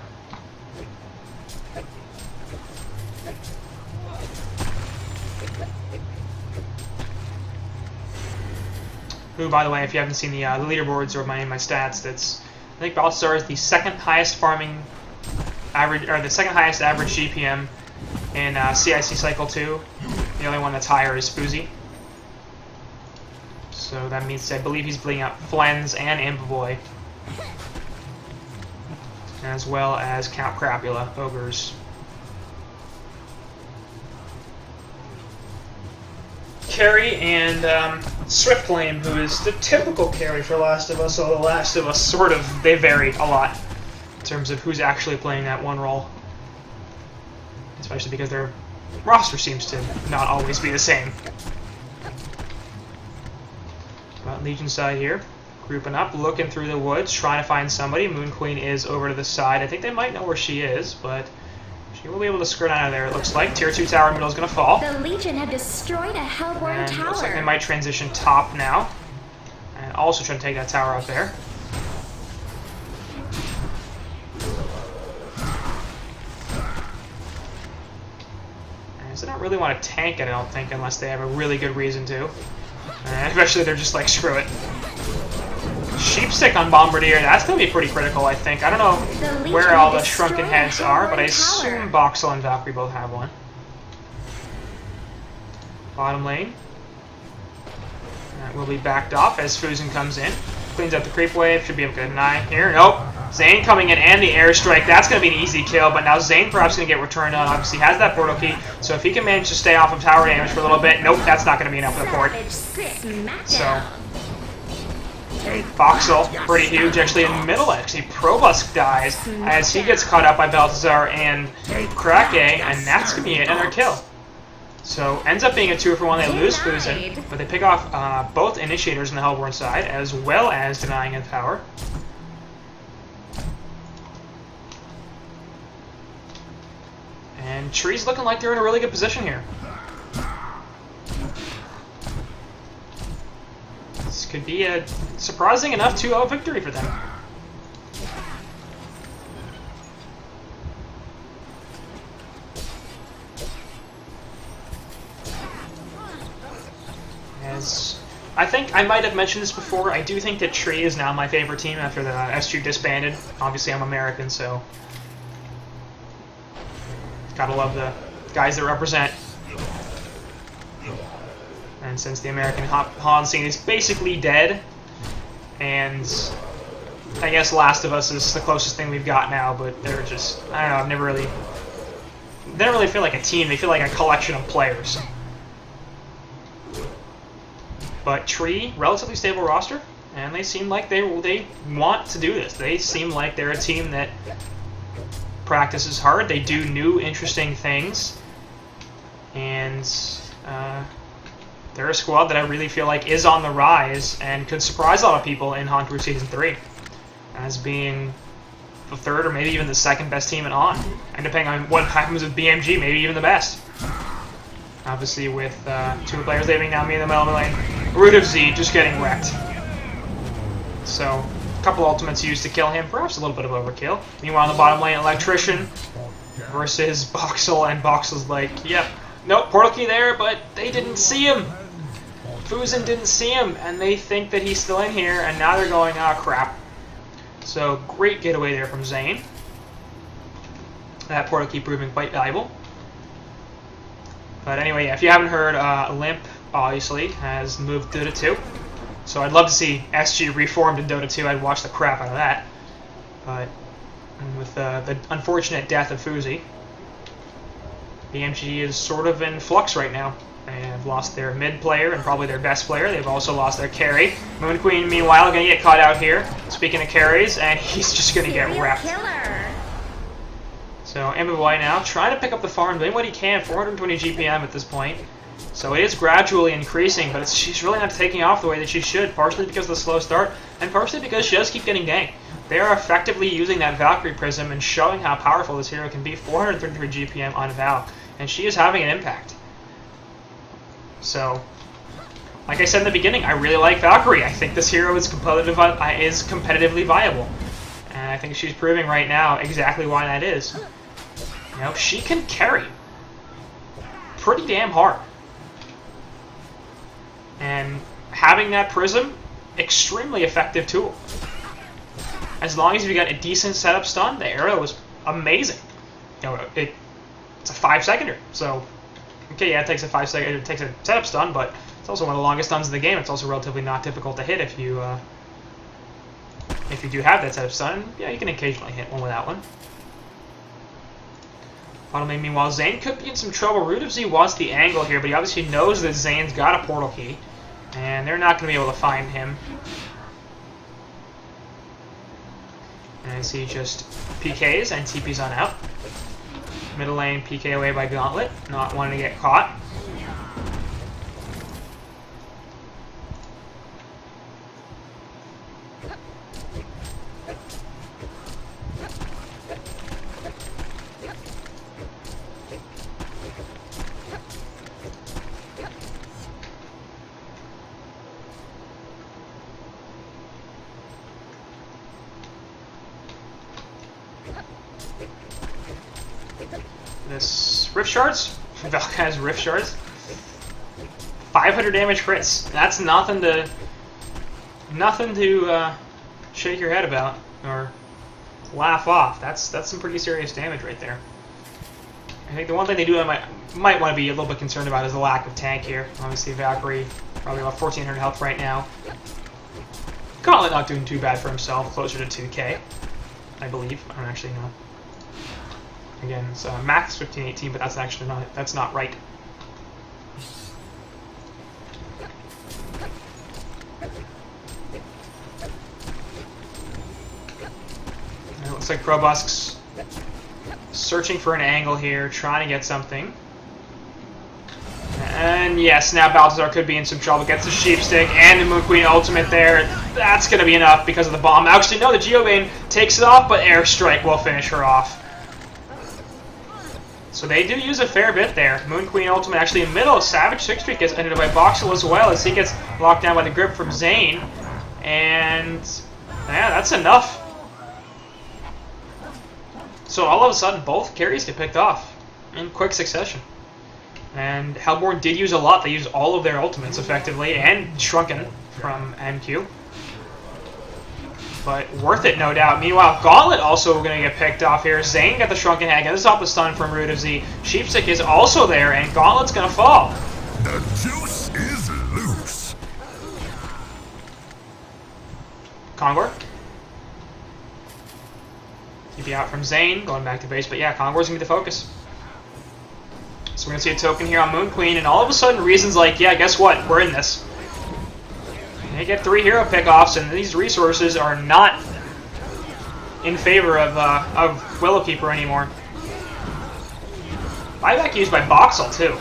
Who, by the way, if you haven't seen the leaderboards or my stats, I think Balthazar is the second highest farming average, or the second highest average GPM in CiC Cycle 2. The only one that's higher is Foozy. So that means I believe he's bleeding out Flens and Impoboy, as well as Count Crapula, Ogres. Carry and Swiftflame, who is the typical carry for Last of Us, although Last of Us sort of, they vary a lot in terms of who's actually playing that one role. Especially because their roster seems to not always be the same. But Legion side here, grouping up, looking through the woods, trying to find somebody. Moon Queen is over to the side. I think they might know where she is, but she will be able to skirt out of there, it looks like. Tier 2 tower middle is going to fall. The Legion have destroyed a Hellborn tower. Looks like they might transition top now. And also try to take that tower out there. And so they don't really want to tank it, I don't think, unless they have a really good reason to. And eventually they're just like, screw it. Sheepstick on Bombardier, that's going to be pretty critical, I think. I don't know where all the shrunken heads are, but I assume Boxel and Valkyrie both have one. Bottom lane. That will be backed off as Fusen comes in. Cleans up the creep wave, should be able to deny here. Nope. Zane coming in and the airstrike. That's going to be an easy kill, but now Zane perhaps going to get returned on. Obviously has that portal key, so if he can manage to stay off of tower damage for a little bit, nope, that's not going to be enough for the port. So, Boxel, pretty huge, actually in the middle, actually. Probusk dies as he gets caught up by Balthazar and Krake, and that's going to be another kill. So, ends up being a 2-for-1. They lose Fusen, but they pick off both initiators on the Hellborn side, as well as denying a tower. And Tree's looking like they're in a really good position here. This could be a surprising enough 2-0 victory for them. As I think I might have mentioned this before, I do think that Tree is now my favorite team after the SG disbanded. Obviously, I'm American, so gotta love the guys that represent. And since the American Han scene is basically dead, and I guess Last of Us is the closest thing we've got now, but they're just, I don't know, I've never really, they don't really feel like a team, they feel like a collection of players. But Tree, relatively stable roster, and they seem like they want to do this. They seem like they're a team that practices hard, they do new, interesting things, and they're a squad that I really feel like is on the rise and could surprise a lot of people in Han Crew Season 3 as being the third or maybe even the second best team in Han. And depending on what happens with BMG, maybe even the best. Obviously with 2 players leaving, now me in the middle lane. Root of Z just getting wrecked. So, a couple ultimates used to kill him, perhaps a little bit of overkill. Meanwhile, on the bottom lane, Electrician versus Boxel, and Boxel's like, yep, nope, portal key there, but they didn't see him. Fusen didn't see him, and they think that he's still in here, and now they're going, oh crap. So, great getaway there from Zane. That portal key proving quite valuable. But anyway, yeah, if you haven't heard, Limp, obviously, has moved Dota 2. So I'd love to see SG reformed in Dota 2. I'd watch the crap out of that. But with the unfortunate death of Fuzi, BMG is sort of in flux right now. They have lost their mid player and probably their best player. They've also lost their carry. Moon Queen, meanwhile, going to get caught out here. Speaking of carries, and he's just going to get wrecked. So MBY now trying to pick up the farm, doing what he can. 420 GPM at this point. So it is gradually increasing, but she's really not taking off the way that she should, partially because of the slow start, and partially because she does keep getting ganked. They are effectively using that Valkyrie Prism and showing how powerful this hero can be. 433 GPM on Val, and she is having an impact. So, like I said in the beginning, I really like Valkyrie. I think this hero is competitively viable. And I think she's proving right now exactly why that is. You know, she can carry pretty damn hard. And having that Prism, extremely effective tool. As long as you got a decent setup stun, the arrow is amazing. You know, it's a 5-seconder, so okay, yeah, it takes a 5-second, it takes a setup stun, but it's also one of the longest stuns in the game. It's also relatively not difficult to hit if you do have that setup stun. Yeah, you can occasionally hit one without one. Bottom lane, meanwhile, Zane could be in some trouble. Root of Z wants the angle here, but he obviously knows that Zane's got a portal key, and they're not going to be able to find him. And he just PKs and TPs on out. Middle lane PK away by Gauntlet, not wanting to get caught. This Rift Shards? Valk has Rift Shards. 500 damage crits. That's nothing to shake your head about or laugh off. That's some pretty serious damage right there. I think the one thing they do I might want to be a little bit concerned about is the lack of tank here. Obviously Valkyrie probably about 1400 health right now. Gauntlet not doing too bad for himself, closer to 2k, I believe. I don't actually know. Again, it's max 1518, but that's actually not right. And it looks like Probusk's searching for an angle here, trying to get something. And yes, now Balthazar could be in some trouble. Gets the Sheep Stick and the Moon Queen ultimate there. That's going to be enough because of the bomb. Actually, no, the Geobane takes it off, but Airstrike will finish her off. So they do use a fair bit there. Moon Queen ultimate actually in the middle. Savage 6-streak gets ended by Voxel as well as he gets locked down by the grip from Zane. And yeah, that's enough. So all of a sudden, both carries get picked off in quick succession. And Hellborn did use a lot. They used all of their ultimates effectively, and Shrunken from MQ. But worth it, no doubt. Meanwhile, Gauntlet also going to get picked off here. Zane got the Shrunken Head. Gets off the stun from Root of Z. Sheepstick is also there, and Gauntlet's going to fall. The juice is loose. Kongor. TP out from Zane, going back to base. But yeah, Kongor's going to be the focus. So we're going to see a token here on Moon Queen, and all of a sudden, Reason's like, yeah, guess what? We're in this. They get 3 hero pickoffs, and these resources are not in favor of Willowkeeper anymore. Buyback used by Voxel, too.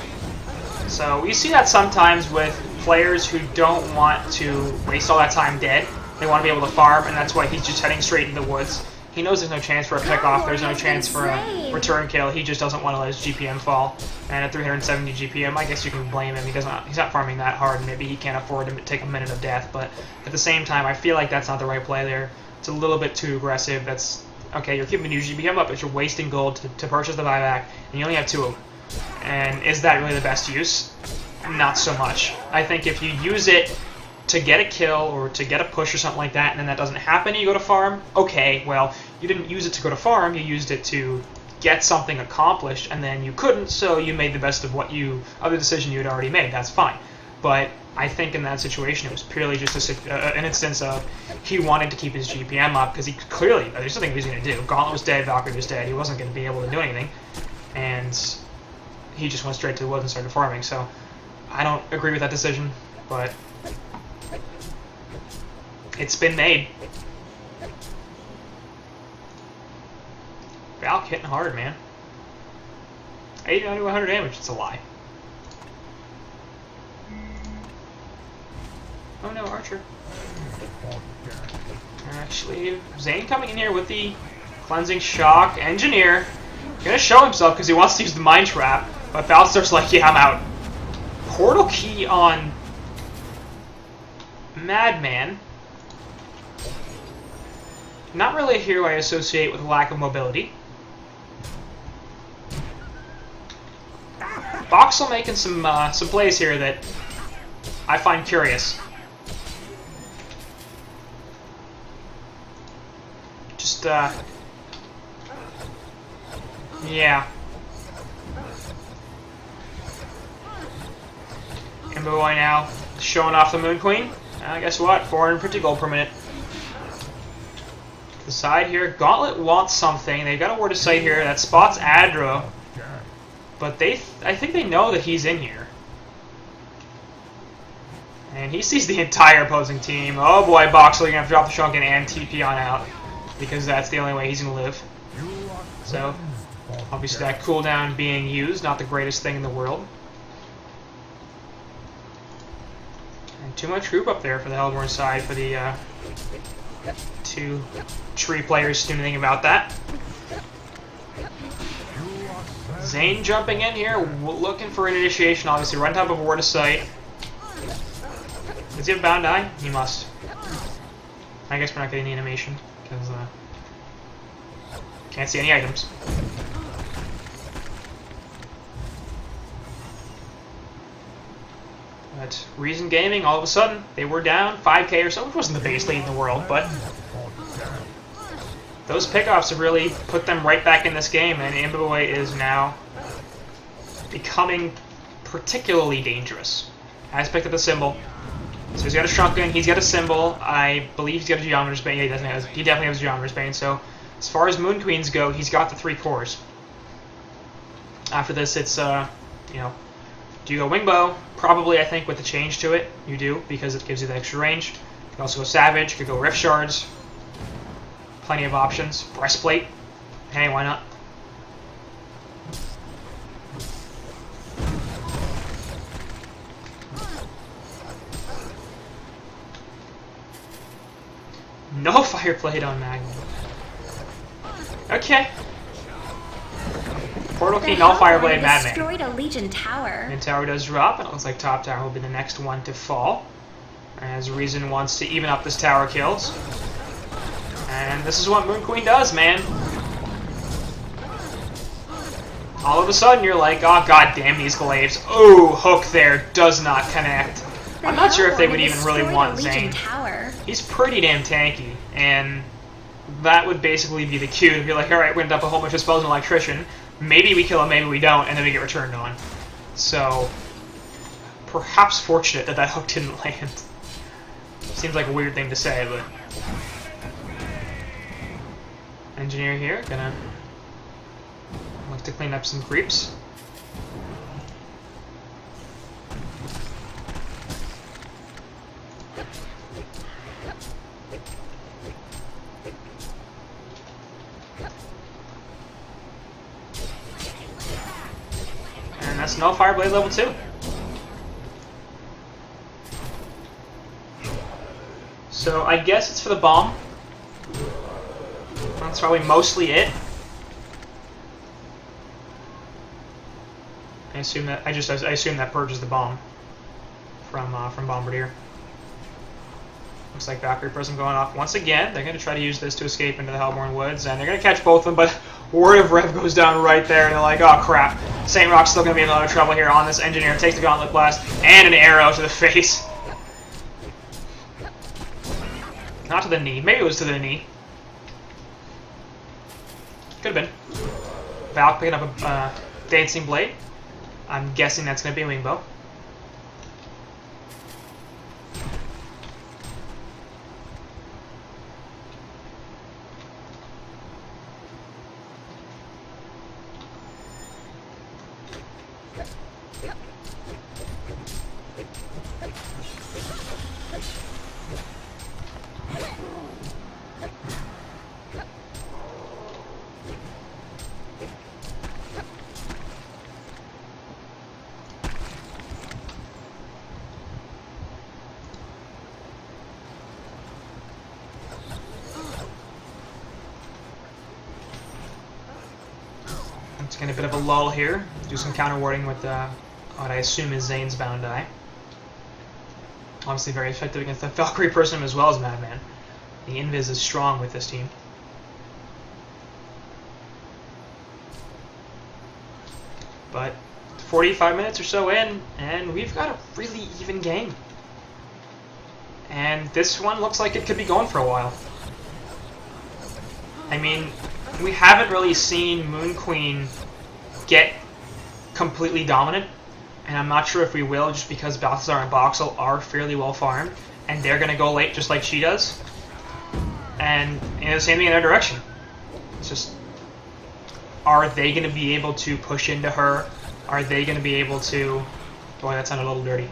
So we see that sometimes with players who don't want to waste all that time dead. They want to be able to farm, and that's why he's just heading straight in the woods. He knows there's no chance for a pickoff, there's no chance for a return kill. He just doesn't want to let his GPM fall. And at 370 GPM, I guess you can blame him. He's not farming that hard, and maybe he can't afford to take a minute of death. But at the same time, I feel like that's not the right play there. It's a little bit too aggressive. That's okay. You're keeping your GPM up, but you're wasting gold to purchase the buyback, and you only have 2 of them. And is that really the best use? not so much. I think if you use it to get a kill or to get a push or something like that, and then that doesn't happen, and you go to farm, okay, well, you didn't use it to go to farm, you used it to get something accomplished, and then you couldn't, so you made the best of other decision you had already made. That's fine. But I think in that situation, it was purely just an instance of he wanted to keep his GPM up, because he clearly, there's nothing he was going to do. Gauntlet was dead, Valkyrie was dead, he wasn't going to be able to do anything, and he just went straight to the woods and started farming. So I don't agree with that decision, but it's been made. Valk hitting hard, man. 80 to 100 damage, it's a lie. Oh no, Archer. Actually, Zane coming in here with the Cleansing Shock. Engineer. Gonna show himself because he wants to use the Mind Trap, but Falstar's like, yeah, I'm out. Portal Key on Madman. Not really a hero I associate with lack of mobility. Voxel making some plays here that I find curious. Just yeah. Ember Boy now showing off the Moon Queen. Guess what? 450 gold per minute. To the side here, Gauntlet wants something. They've got a Word of Sight here that spots Adro. But I think they know that he's in here. And he sees the entire opposing team. Oh boy, Voxel, you're going to have to drop the Shrunken and TP on out. Because that's the only way he's going to live. So, obviously that cooldown being used, not the greatest thing in the world. And too much group up there for the Hellborn side for the two tree players to do anything about that. Zane jumping in here, looking for an initiation, obviously, right on top of a Word of Sight. Does he have Bound Eye? He must. I guess we're not getting the animation, because can't see any items. But Reason Gaming, all of a sudden, they were down 5k or so, which wasn't the biggest lead in the world, but those pickoffs have really put them right back in this game, and Ember Boy is now becoming particularly dangerous. Has picked up a symbol. So he's got a Shrunken, he's got a symbol, I believe he's got a Geometer's Bane. Yeah, he definitely has a Geometer's Bane, so as far as Moon Queens go, he's got the 3 cores. After this, it's, you know, do you go Wingbow? Probably, I think, with the change to it, you do, because it gives you the extra range. You can also go Savage, you could go Rift Shards. Plenty of options. Breastplate. Hey, why not? No Fireblade on Magnum. Okay. Portal Key, no Fireblade, Madman. Destroyed a Legion tower. And tower does drop, and it looks like top tower will be the next one to fall. As Reason wants to even up this tower kills. And this is what Moon Queen does, man. All of a sudden, you're like, oh, god damn these glaives. Oh, hook there does not connect. I'm not sure if they would even really want Zane. He's pretty damn tanky, and that would basically be the cue to be like, alright, we're going to dump a whole bunch of spells on Electrician. Maybe we kill him, maybe we don't, and then we get returned on. So, perhaps fortunate that that hook didn't land. Seems like a weird thing to say, but... Engineer here, gonna look to clean up some creeps. And that's no Fireblade level 2. So I guess it's for the bomb. That's probably mostly it. I assume that I assume that purges the bomb from Bombardier. Looks like Valkyrie Prism going off once again. They're going to try to use this to escape into the Hellborn Woods, and they're going to catch both of them. But Word of Rev goes down right there, and they're like, oh crap. St. Rock's still going to be in a lot of trouble here on this engineer. Takes the gauntlet blast, and an arrow to the face. Not to the knee. Maybe it was to the knee. Could have been. Valk picking up a Dancing Blade. I'm guessing that's going to be a Wingbow. Let's get a bit of a lull here. Do some counter warding with what I assume is Zane's Bound Eye. Obviously very effective against the Valkyrie person as well as Madman. The Invis is strong with this team. But 45 minutes or so in, and we've got a really even game. And this one looks like it could be going for a while. I mean, we haven't really seen Moon Queen get completely dominant, and I'm not sure if we will, just because Balthazar and Boxel are fairly well farmed, and they're going to go late just like she does. And the same thing in their direction. It's just, are they going to be able to push into her? Are they going to be able to... Boy, that sounded a little dirty.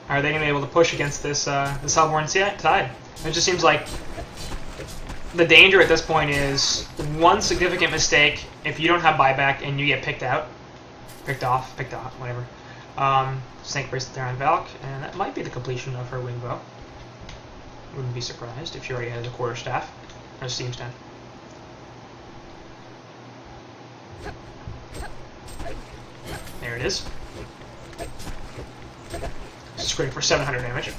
Are they going to be able to push against this this Hellborn Tide? It just seems like the danger at this point is one significant mistake. If you don't have buyback and you get picked off, whatever. Snake Bracelet there on Valk, and that might be the completion of her Wingbow. Wouldn't be surprised if she already has a quarterstaff or a steam stand. There it is. Screen for 700 damage.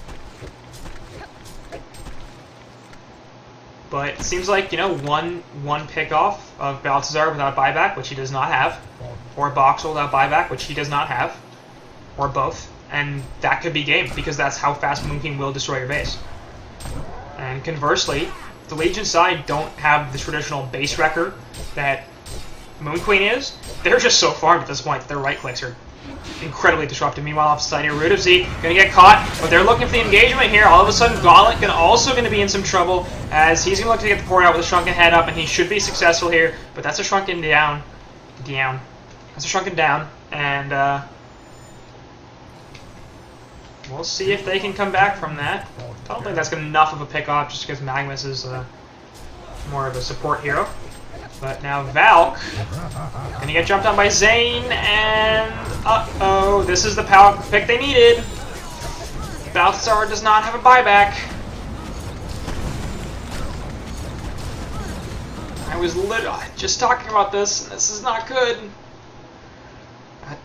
But it seems like, you know, one pick off of Balthazar without buyback, which he does not have, or Boxel without buyback, which he does not have, or both, and that could be game, because that's how fast Moon King will destroy your base. And conversely, the Legion side don't have the traditional base wrecker that Moon Queen is. They're just so farmed at this point that their right clicks are incredibly disruptive. Meanwhile, off the side here, Root of Z gonna get caught, but they're looking for the engagement here. All of a sudden, Gauntlet also gonna be in some trouble as he's gonna look to get the port out with a shrunken head up, and he should be successful here. But that's a shrunken down. That's a shrunken down, and we'll see if they can come back from that. I don't think that's enough of a pick off, just because Magnus is more of a support hero. But now Valk gonna get jumped on by Zane, and uh-oh, this is the power pick they needed. Balthazar does not have a buyback. I was just talking about this, and this is not good.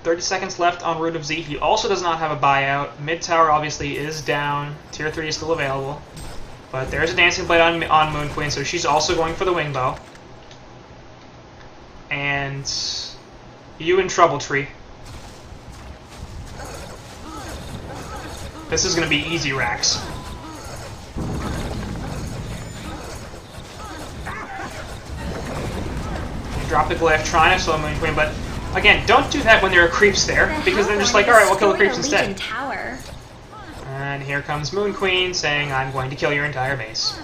30 seconds left on Root of Z. He also does not have a buyout. Mid tower obviously is down. Tier 3 is still available. But there's a Dancing Blade on Moon Queen, so she's also going for the Wingbow. And you in trouble, Tree. This is going to be easy racks. You drop the glyph, trying to slow Moon Queen, but again, don't do that when there are creeps there, because they're just like, alright, we'll kill the creeps instead. And here comes Moon Queen saying, I'm going to kill your entire base.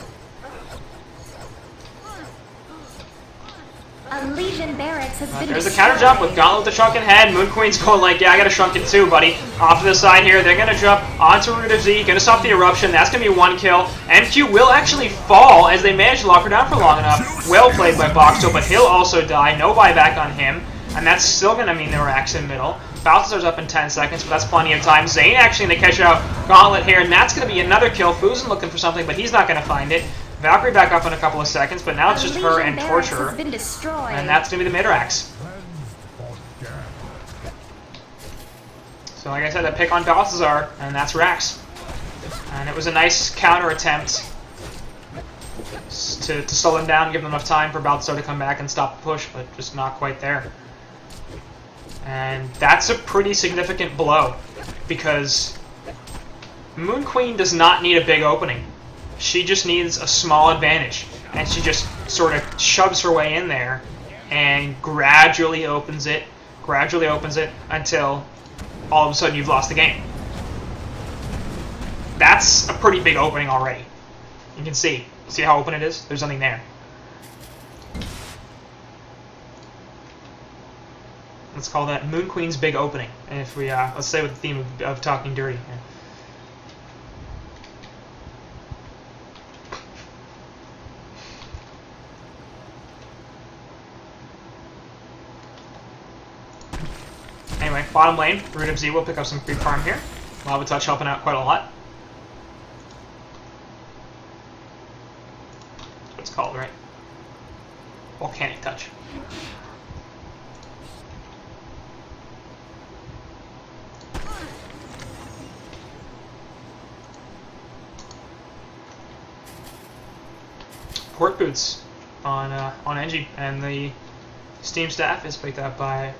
A Legion barracks has been There's a counter jump with Gauntlet with the shrunken head. Moon Queen's going like, yeah, I got a shrunken too, buddy. Off to the side here, they're going to jump onto Root of Z, going to stop the eruption. That's going to be one kill. MQ will actually fall as they manage to lock her down for long enough. Well played by Boxel, but he'll also die. No buyback on him. And that's still going to mean there were racks in middle. Balthazar's up in 10 seconds, but that's plenty of time. Zane actually going to catch out Gauntlet here, and that's going to be another kill. Fusen looking for something, but he's not going to find it. Valkyrie back up in a couple of seconds, but now it's just her and Torture. And that's going to be the mid-racks. So like I said, that pick on Balthazar, and that's racks. And it was a nice counter attempt to slow them down, give them enough time for Balthazar to come back and stop the push, but just not quite there. And that's a pretty significant blow, because Moon Queen does not need a big opening. She just needs a small advantage, and she just sort of shoves her way in there and gradually opens it until all of a sudden you've lost the game. That's a pretty big opening already. You can see how open it is? There's nothing there. Let's call that Moon Queen's big opening. And if we, let's stay with the theme of talking dirty. Anyway, bottom lane, Root of Z will pick up some creep farm here. Lava Touch helping out quite a lot. What's it called, right? Volcanic Touch. Port boots on Engie, and the Steam staff is picked up by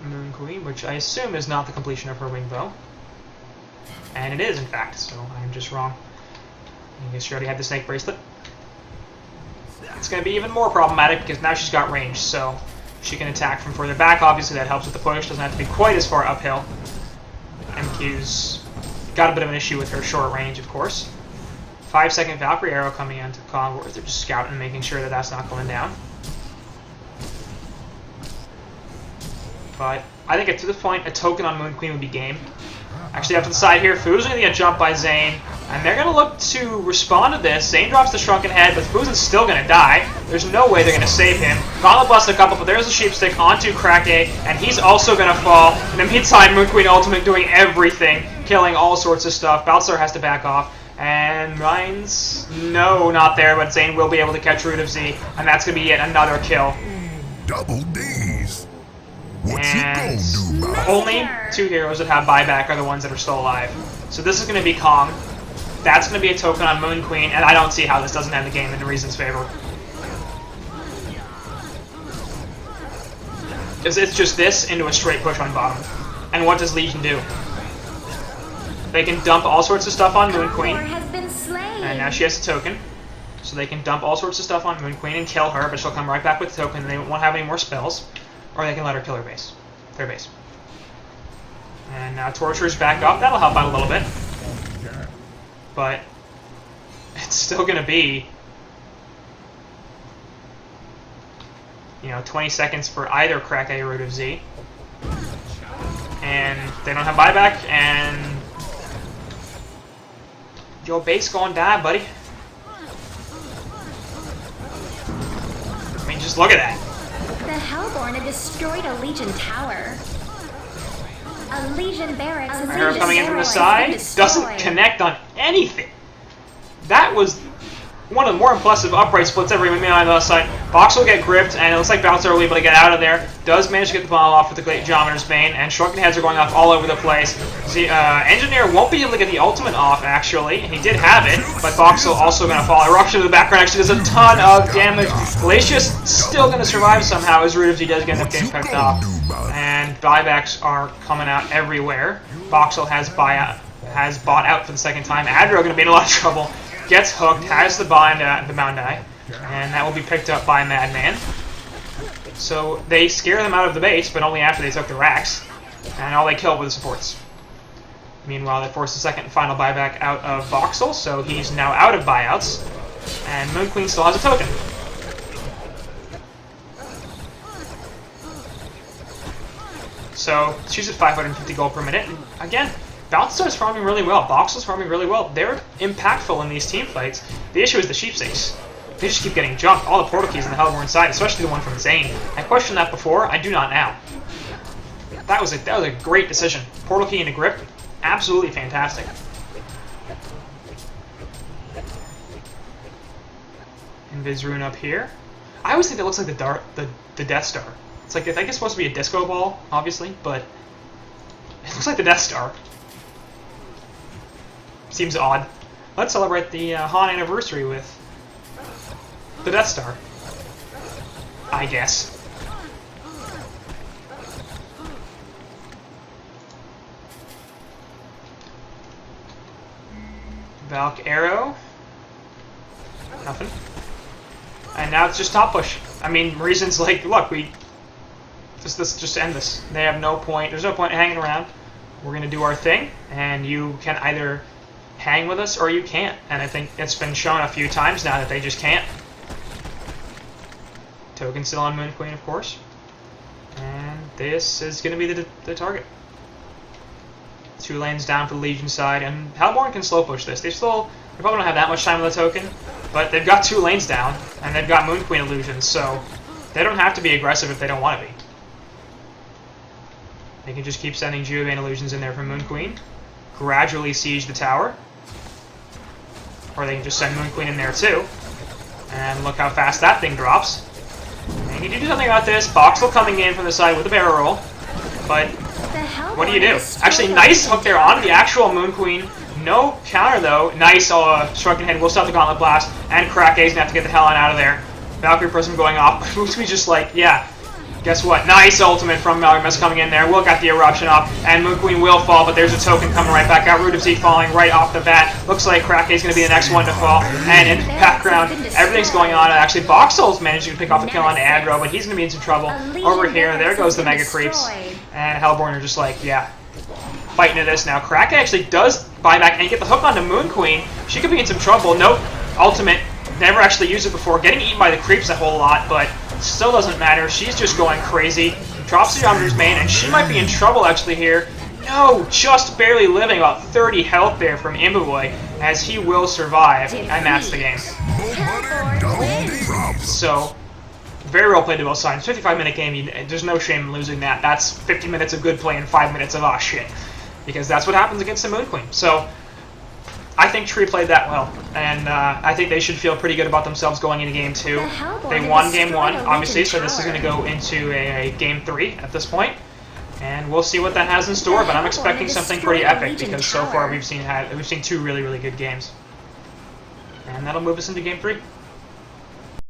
Moon Queen, which I assume is not the completion of her wing bow. And it is, in fact, so I'm just wrong. I guess she already had the snake bracelet. It's going to be even more problematic because now she's got range, so she can attack from further back. Obviously, that helps with the push. Doesn't have to be quite as far uphill. MQ's got a bit of an issue with her short range, of course. 5-second Valkyrie arrow coming into Caldavar. They're just scouting and making sure that that's not going down. But I think to this point, a token on Moon Queen would be game. Actually, up to the side here, Fu's going to get jumped by Zane, and they're going to look to respond to this. Zane drops the Shrunken Head, but Fu's still going to die. There's no way they're going to save him. Gauntlet busts a couple, but there's a Sheepstick onto Krake, and he's also going to fall. In the meantime, Moon Queen ultimate doing everything, killing all sorts of stuff. Balthazar has to back off. And Ryan's, no, not there, but Zane will be able to catch Root of Z, and that's going to be yet another kill. Double D's. What And you gonna do, man? only 2 heroes that have buyback are the ones that are still alive. So this is going to be Kong. That's going to be a token on Moon Queen, and I don't see how this doesn't end the game in Reason's favor. It's just this into a straight push on bottom. And what does Legion do? They can dump all sorts of stuff on Moon Queen, and now she has a token. So they can dump all sorts of stuff on Moon Queen and kill her, but she'll come right back with the token, and they won't have any more spells. Or they can let her kill her base. Their base. And now Torture's back up. That'll help out a little bit. But it's still going to be, 20 seconds for either Krake or Root of Z. And they don't have buyback, and your base gonna die, buddy. I mean, just look at that. The Hellborn have destroyed a Legion tower. A Legion barracks. Arrow coming in from the side doesn't connect on anything. That was one of the more impressive upright splits ever made on the other side. Box will get gripped, and it looks like Balthazar will be able to get out of there. Does manage to get the ball off with the Great Geometer's Bane, and Shrunken Heads are going off all over the place. The Engineer won't be able to get the ultimate off, actually. He did have it, but Boxel also going to fall. Eruption in the background actually does a ton of damage. Glacius still going to survive somehow, as Root of Z does get getting picked off. And buybacks are coming out everywhere. Boxel has bought out for the second time. Adro going to be in a lot of trouble. Gets hooked, has the Bound Eye, and that will be picked up by Madman. So they scare them out of the base, but only after they took the racks, and all they kill were the supports. Meanwhile, they force the second and final buyback out of Voxel, so he's now out of buyouts, and Moon Queen still has a token. So she's at 550 gold per minute, and again, Balthazar's farming really well, Voxel's farming really well. They're impactful in these team fights. The issue is the Sheepsticks. They just keep getting jumped. All the portal keys on the Hellborn side, especially the one from Zane. I questioned that before. I do not now. That was a great decision. Portal key into grip, absolutely fantastic. Invis rune up here. I always think it looks like the Death Star. It's like, I think it's supposed to be a disco ball, obviously, but it looks like the Death Star. Seems odd. Let's celebrate the Han anniversary with the Death Star. I guess. Valk Arrow. Nothing. And now it's just top push. I mean, reasons like, look, we just end this. They have no point. There's no point in hanging around. We're gonna do our thing, and you can either hang with us or you can't. And I think it's been shown a few times now that they just can't. Token still on Moon Queen, of course. And this is gonna be the target. 2 lanes down for the Legion side, and Hellborn can slow push this. They probably don't have that much time on the token, but they've got 2 lanes down, and they've got Moon Queen illusions, so they don't have to be aggressive if they don't want to be. They can just keep sending Giovanni illusions in there from Moon Queen, gradually siege the tower, or they can just send Moon Queen in there too, and look how fast that thing drops. And you need to do something about this. Voxel coming in from the side with a barrel roll, but what do you do? Actually, nice hook there on the actual Moon Queen. No counter though. Nice Shrunken Head will stop the Gauntlet Blast, and Crack A's gonna have to get the hell on out of there. Valkyrie Prism going off. Moves me just like, yeah. Guess what? Nice ultimate from Malrus coming in there. Will got the eruption up, and Moon Queen will fall, but there's a token coming right back out. Root of Zeke falling right off the bat. Looks like Crack A's going to be the next one to fall. And in the background, everything's going on. Actually, Voxel's managing to pick off a kill on Adro, but he's going to be in some trouble. Over here, there goes the Mega Creeps. And Hellborn are just like, yeah, fighting to this now. Crack actually does buy back and get the hook onto Moon Queen. She could be in some trouble. Nope. Ultimate. Never actually used it before. Getting eaten by the creeps a whole lot, but still doesn't matter. She's just going crazy. Drops the Geometer's Main, and she might be in trouble actually here. No, just barely living, about 30 health there from Imbuboy, as he will survive, and that's the game. So, very well played to both sides. 55-minute game, there's no shame in losing that. That's 50 minutes of good play and 5 minutes of shit. Because that's what happens against the Moon Queen. So, I think Tree played that well, and I think they should feel pretty good about themselves going into Game 2. They won Game 1, obviously, so this is going to go into a Game 3 at this point, and we'll see what that has in store, but I'm expecting something pretty epic, because so far we've seen 2 really, really good games. And that'll move us into Game 3.